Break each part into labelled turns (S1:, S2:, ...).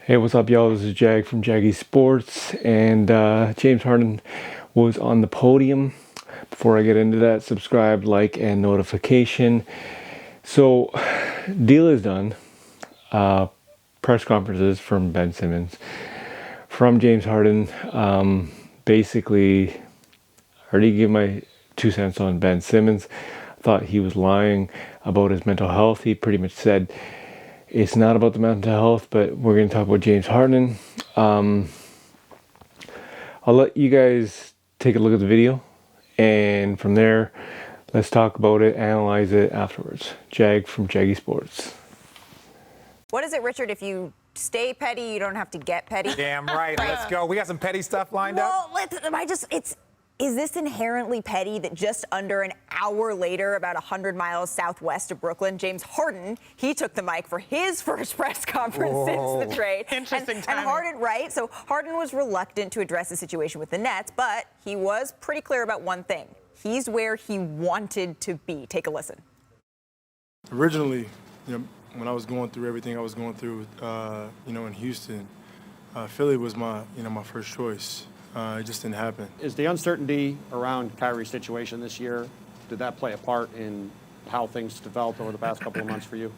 S1: Hey, what's up, y'all? This is Jag from Jaggy Sports, and James Harden was on the podium. Before I get into that, subscribe, like, and notification. So, deal is done. Press conferences from Ben Simmons, from James Harden. Basically, I already gave my 2 cents on Ben Simmons. Thought he was lying about his mental health. He pretty much said it's not about the mental health, but we're going to talk about James Harden. I'll let you guys take a look at the video, and from there, let's talk about it, analyze it afterwards. Jag from Jaggy Sports.
S2: What is it, Richard, if you stay petty, you don't have to get petty?
S3: Damn right. Let's go. We got some petty stuff lined up.
S2: Is this inherently petty that just under an hour later, about 100 miles southwest of Brooklyn, James Harden, he took the mic for his first press conference since the trade.
S4: Interesting timing.
S2: And Harden, right? So Harden was reluctant to address the situation with the Nets, but he was pretty clear about one thing. He's where he wanted to be. Take a listen.
S5: Originally, when I was going through everything I was going through, in Houston, Philly was my first choice. It just didn't happen.
S6: Is the uncertainty around Kyrie's situation this year, did that play a part in how things developed over the past couple of months for you?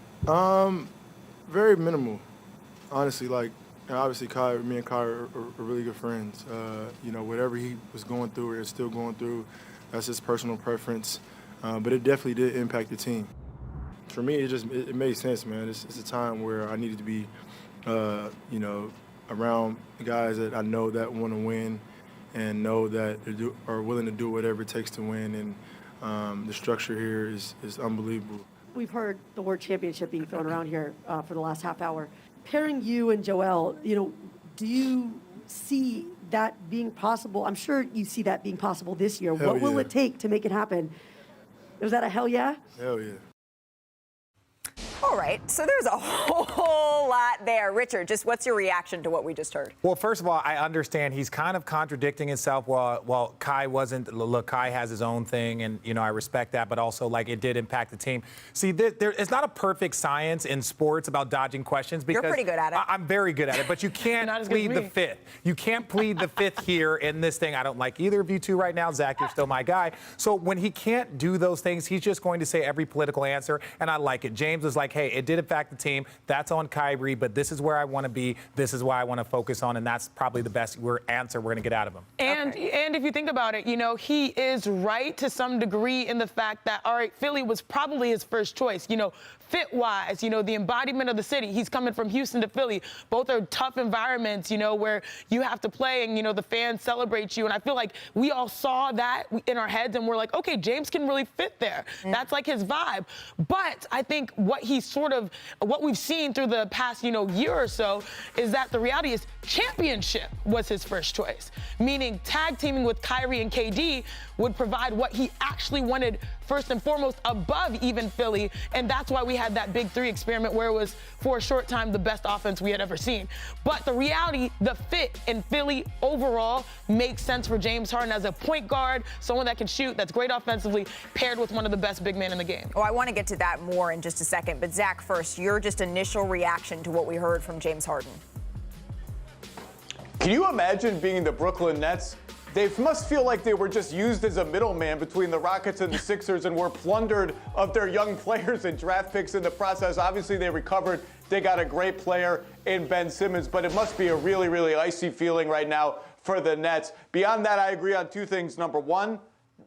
S5: Very minimal, honestly. Obviously, me and Kyrie are really good friends. Whatever he was going through or is still going through, that's his personal preference. But it definitely did impact the team. For me, it made sense, man. It's a time where I needed to be, around guys that I know that want to win and know that they are willing to do whatever it takes to win. And the structure here is unbelievable.
S7: We've heard the word championship being thrown around here for the last half hour. Pairing you and Joel, do you see that being possible? I'm sure you see that being possible this year.
S5: Hell
S7: what will
S5: yeah.
S7: it take to make it happen? Was that a hell yeah?
S5: Hell yeah.
S2: All right, so there's a whole lot there. Richard, just what's your reaction to what we just heard?
S3: Well, first of all, I understand he's kind of contradicting himself. Well, Kai wasn't. Look, Kai has his own thing, and I respect that. But also, it did impact the team. See, it's not a perfect science in sports about dodging questions because
S2: you're pretty good at it.
S3: I'm very good at it, but you can't plead the fifth. You can't plead the fifth here in this thing. I don't like either of you two right now. Zach, you're still my guy. So when he can't do those things, he's just going to say every political answer, and I like it. James was like, hey, it did affect the team. That's on Kyrie, but this is where I want to be. This is why I want to focus on, and that's probably the best answer we're going to get out of him.
S4: And if you think about it, he is right to some degree in the fact that, all right, Philly was probably his first choice. Fit-wise, the embodiment of the city. He's coming from Houston to Philly. Both are tough environments, where you have to play and, the fans celebrate you. And I feel like we all saw that in our heads and we're like, okay, James can really fit there. That's like his vibe. But I think what we've seen through the past, year or so is that the reality is championship was his first choice. Meaning tag teaming with Kyrie and KD would provide what he actually wanted first and foremost above even Philly. And that's why we had that big three experiment where it was for a short time the best offense we had ever seen. But the reality, the fit in Philly overall makes sense for James Harden as a point guard, someone that can shoot, that's great offensively, paired with one of the best big men in the game.
S2: Oh, I want to get to that more in just a second. But Zach, first, your just initial reaction to what we heard from James Harden.
S8: Can you imagine being the Brooklyn Nets? They must feel like they were just used as a middleman between the Rockets and the Sixers and were plundered of their young players and draft picks in the process. Obviously, they recovered. They got a great player in Ben Simmons, but it must be a really, really icy feeling right now for the Nets. Beyond that, I agree on two things. Number one,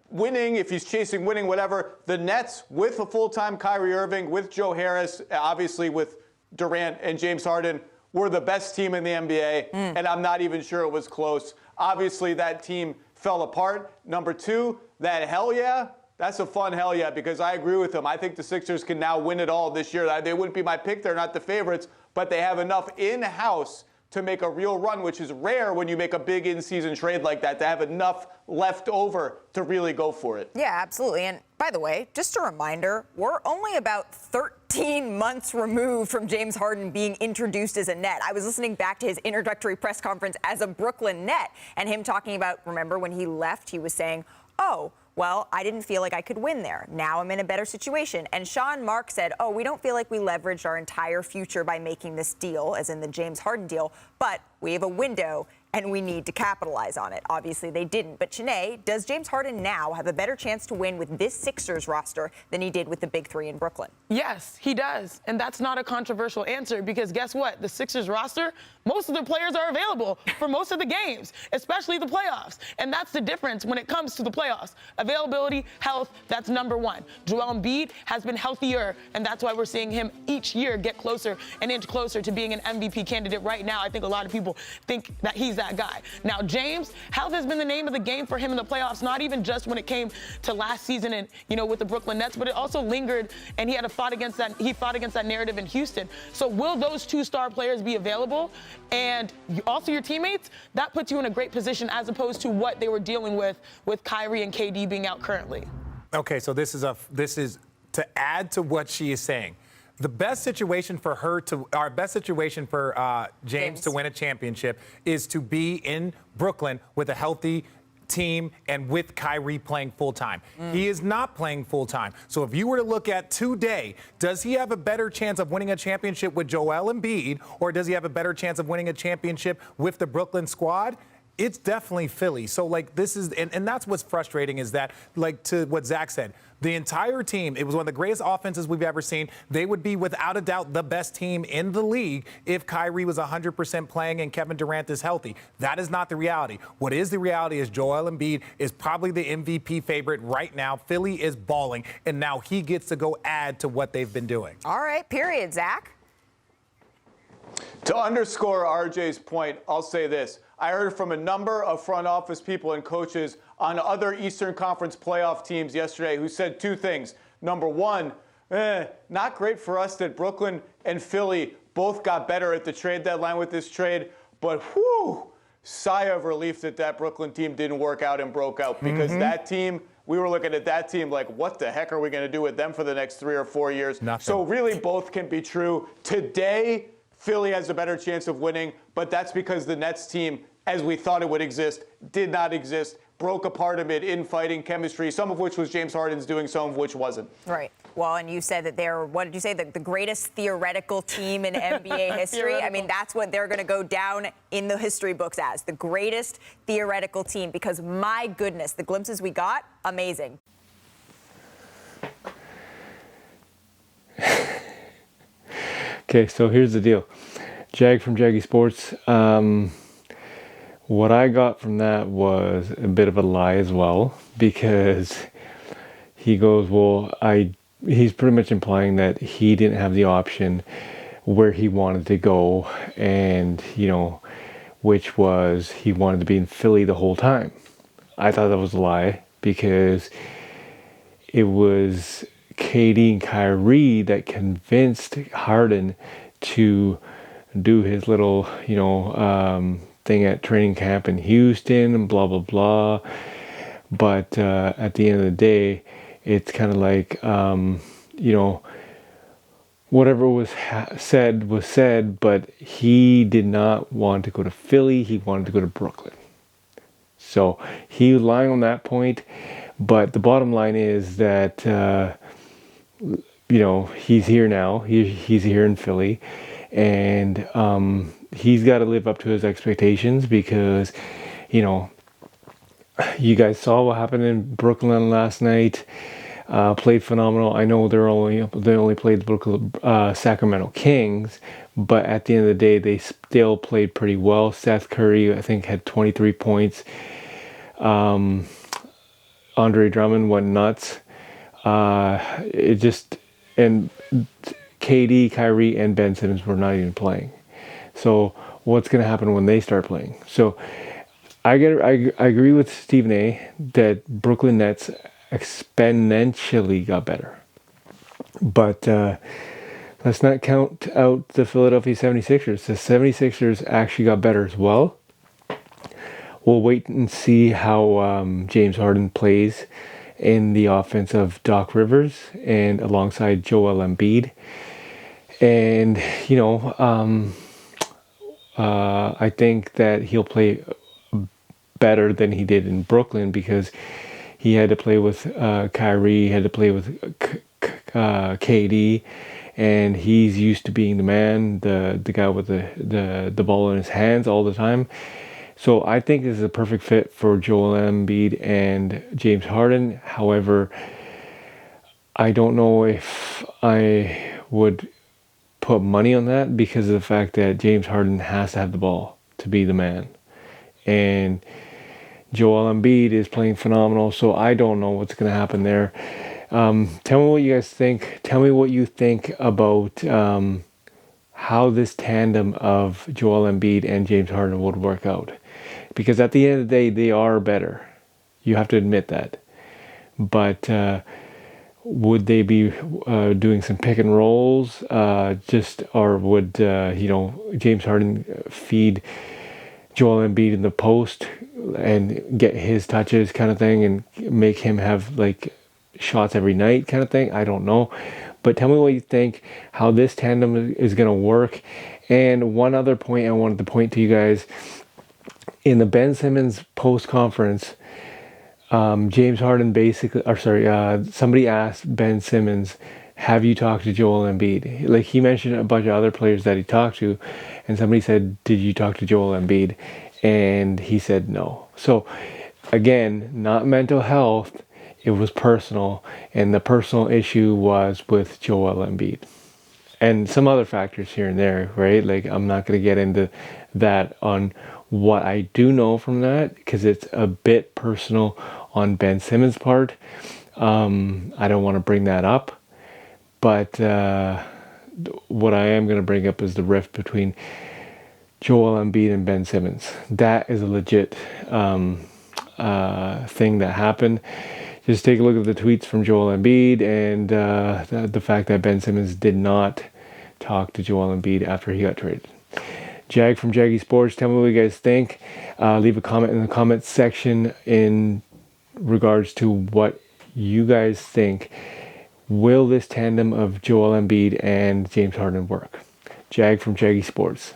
S8: winning, if he's chasing winning, whatever, the Nets with a full-time Kyrie Irving, with Joe Harris, obviously with Durant and James Harden, were the best team in the NBA, and I'm not even sure it was close. Obviously, that team fell apart. Number two, that hell yeah, that's a fun hell yeah, because I agree with him. I think the Sixers can now win it all this year. They wouldn't be my pick. They're not the favorites, but they have enough in-house to make a real run, which is rare when you make a big in-season trade like that, to have enough left over to really go for it.
S2: Yeah, absolutely. And by the way, just a reminder, we're only about 13 months removed from James Harden being introduced as a Net. I was listening back to his introductory press conference as a Brooklyn Net and him talking about, remember when he left, he was saying, oh, well, I didn't feel like I could win there. Now I'm in a better situation. And Sean Mark said, oh, we don't feel like we leveraged our entire future by making this deal, as in the James Harden deal, but we have a window and we need to capitalize on it. Obviously, they didn't. But Shanae, does James Harden now have a better chance to win with this Sixers roster than he did with the Big Three in Brooklyn?
S4: Yes, he does. And that's not a controversial answer because guess what? The Sixers roster, most of the players are available for most of the games, especially the playoffs. And that's the difference when it comes to the playoffs. Availability, health, that's number one. Joel Embiid has been healthier, and that's why we're seeing him each year get closer and inch closer to being an MVP candidate right now. I think a lot of people think that he's that guy. Now, James, health has been the name of the game for him in the playoffs, not even just when it came to last season and, with the Brooklyn Nets, but it also lingered, and he fought against that narrative in Houston. So will those two star players be available? And also your teammates? That puts you in a great position as opposed to what they were dealing with Kyrie and KD being out currently.
S3: Okay, so this is to add to what she is saying. The best situation for James to win a championship is to be in Brooklyn with a healthy team and with Kyrie playing full-time. He is not playing full-time. So if you were to look at today, does he have a better chance of winning a championship with Joel Embiid, or does he have a better chance of winning a championship with the Brooklyn squad? It's definitely Philly. So, this is, and that's what's frustrating is that, to what Zach said, the entire team, it was one of the greatest offenses we've ever seen. They would be, without a doubt, the best team in the league if Kyrie was 100% playing and Kevin Durant is healthy. That is not the reality. What is the reality is Joel Embiid is probably the MVP favorite right now. Philly is balling, and now he gets to go add to what they've been doing.
S2: All right, period, Zach.
S8: To underscore RJ's point, I'll say this. I heard from a number of front office people and coaches on other Eastern Conference playoff teams yesterday who said two things. Number one, not great for us that Brooklyn and Philly both got better at the trade deadline with this trade, but whew, sigh of relief that Brooklyn team didn't work out and broke out because that team, we were looking at that team like, what the heck are we going to do with them for the next 3 or 4 years?
S3: Nothing.
S8: So really both can be true. Today, Philly has a better chance of winning, but that's because the Nets team, as we thought it would exist, did not exist, broke apart amid infighting, chemistry, some of which was James Harden's doing, some of which wasn't.
S2: Right. Well, and you said that they're, what did you say, the greatest theoretical team in NBA history? I mean, that's what they're going to go down in the history books as, the greatest theoretical team, because my goodness, the glimpses we got, amazing.
S1: Okay, so here's the deal. Jag from Jaggy Sports. What I got from that was a bit of a lie as well, because he goes, he's pretty much implying that he didn't have the option where he wanted to go, and, which was he wanted to be in Philly the whole time. I thought that was a lie, because it was KD and Kyrie that convinced Harden to do his little, thing at training camp in Houston and blah, blah, blah. But at the end of the day, it's kind of like, whatever was said was said, but he did not want to go to Philly. He wanted to go to Brooklyn. So he was lying on that point. But the bottom line is that, he's here now. He's here in Philly. And he's got to live up to his expectations because, you guys saw what happened in Brooklyn last night. Played phenomenal. I know they only played the Brooklyn Sacramento Kings, but at the end of the day, they still played pretty well. Seth Curry, I think, had 23 points. Andre Drummond went nuts. And KD, Kyrie, and Ben Simmons were not even playing. So what's going to happen when they start playing? So I agree with Stephen A. that Brooklyn Nets exponentially got better. But let's not count out the Philadelphia 76ers. The 76ers actually got better as well. We'll wait and see how James Harden plays in the offense of Doc Rivers and alongside Joel Embiid. And, I think that he'll play better than he did in Brooklyn because, He had to play with Kyrie, he had to play with KD, and he's used to being the man, the guy with the ball in his hands all the time. So I think this is a perfect fit for Joel Embiid and James Harden. However, I don't know if I would put money on that because of the fact that James Harden has to have the ball to be the man. And Joel Embiid is playing phenomenal, so I don't know what's going to happen there. Tell me what you guys think. Tell me what you think about how this tandem of Joel Embiid and James Harden would work out. Because at the end of the day, they are better. You have to admit that. But would they be doing some pick and rolls? Or would James Harden feed Joel Embiid in the post and get his touches kind of thing and make him have like shots every night kind of thing? I don't know. But tell me what you think, how this tandem is going to work. And one other point I wanted to point to you guys. In the Ben Simmons post conference, James Harden somebody asked Ben Simmons, have you talked to Joel Embiid? Like, he mentioned a bunch of other players that he talked to, and somebody said, did you talk to Joel Embiid? And he said no. So again, not mental health, it was personal, and the personal issue was with Joel Embiid. And some other factors here and there, right? Like, I'm not going to get into that on what I do know from that, because it's a bit personal on Ben Simmons' part. I don't want to bring that up. But what I am going to bring up is the rift between Joel Embiid and Ben Simmons. That is a legit thing that happened. Just take a look at the tweets from Joel Embiid and the fact that Ben Simmons did not talk to Joel Embiid after he got traded. Jag from Jaggy Sports, tell me what you guys think. Leave a comment in the comments section in regards to what you guys think. Will this tandem of Joel Embiid and James Harden work? Jag from Jaggy Sports.